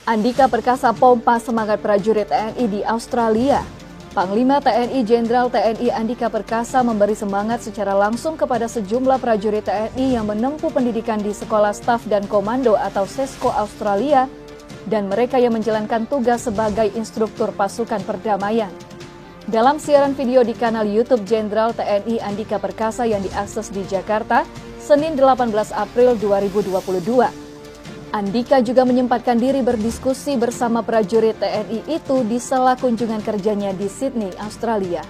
Andika Perkasa pompa semangat prajurit TNI di Australia. Panglima TNI Jenderal TNI Andika Perkasa memberi semangat secara langsung kepada sejumlah prajurit TNI yang menempuh pendidikan di Sekolah Staf dan Komando atau SESCO Australia dan mereka yang menjalankan tugas sebagai instruktur pasukan perdamaian. Dalam siaran video di kanal YouTube Jenderal TNI Andika Perkasa yang diakses di Jakarta, Senin 18 April 2022, Andika juga menyempatkan diri berdiskusi bersama prajurit TNI itu di sela kunjungan kerjanya di Sydney, Australia.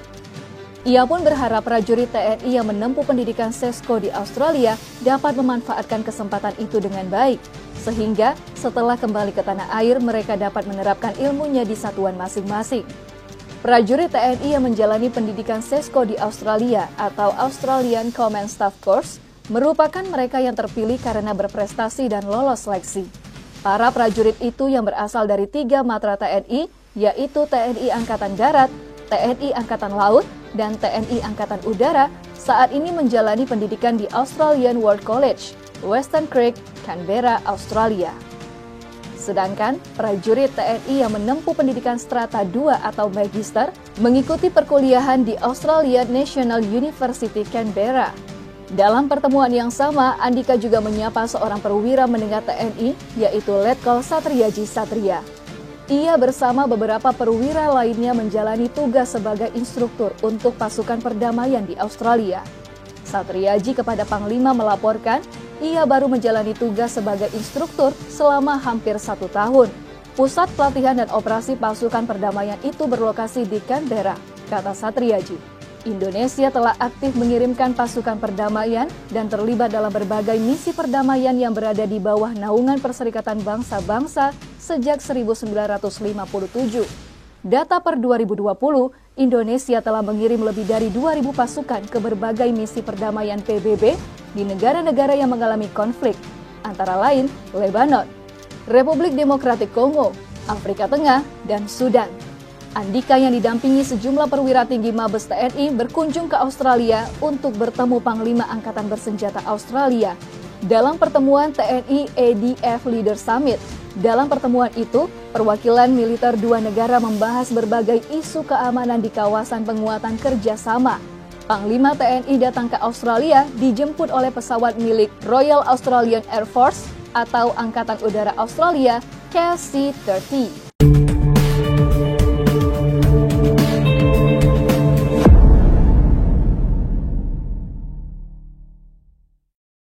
Ia pun berharap prajurit TNI yang menempuh pendidikan SESCO di Australia dapat memanfaatkan kesempatan itu dengan baik, sehingga setelah kembali ke tanah air mereka dapat menerapkan ilmunya di satuan masing-masing. Prajurit TNI yang menjalani pendidikan SESCO di Australia atau Australian Command Staff Course merupakan mereka yang terpilih karena berprestasi dan lolos seleksi. Para prajurit itu yang berasal dari 3 matra TNI, yaitu TNI Angkatan Darat, TNI Angkatan Laut, dan TNI Angkatan Udara, saat ini menjalani pendidikan di Australian World College, Western Creek, Canberra, Australia. Sedangkan prajurit TNI yang menempuh pendidikan strata 2 atau magister mengikuti perkuliahan di Australian National University, Canberra. Dalam pertemuan yang sama, Andika juga menyapa seorang perwira menengah TNI, yaitu Letkol Satriaji Satria. Ia bersama beberapa perwira lainnya menjalani tugas sebagai instruktur untuk pasukan perdamaian di Australia. Satriaji kepada Panglima melaporkan, ia baru menjalani tugas sebagai instruktur selama hampir 1 tahun. Pusat pelatihan dan operasi pasukan perdamaian itu berlokasi di Canberra, kata Satriaji. Indonesia telah aktif mengirimkan pasukan perdamaian dan terlibat dalam berbagai misi perdamaian yang berada di bawah naungan Perserikatan Bangsa-Bangsa sejak 1957. Data per 2020, Indonesia telah mengirim lebih dari 2.000 pasukan ke berbagai misi perdamaian PBB di negara-negara yang mengalami konflik, antara lain Lebanon, Republik Demokratik Kongo, Afrika Tengah, dan Sudan. Andika yang didampingi sejumlah perwira tinggi Mabes TNI berkunjung ke Australia untuk bertemu Panglima Angkatan Bersenjata Australia dalam pertemuan TNI ADF Leader Summit. Dalam pertemuan itu, perwakilan militer 2 negara membahas berbagai isu keamanan di kawasan penguatan kerjasama. Panglima TNI datang ke Australia dijemput oleh pesawat milik Royal Australian Air Force atau Angkatan Udara Australia KC-30.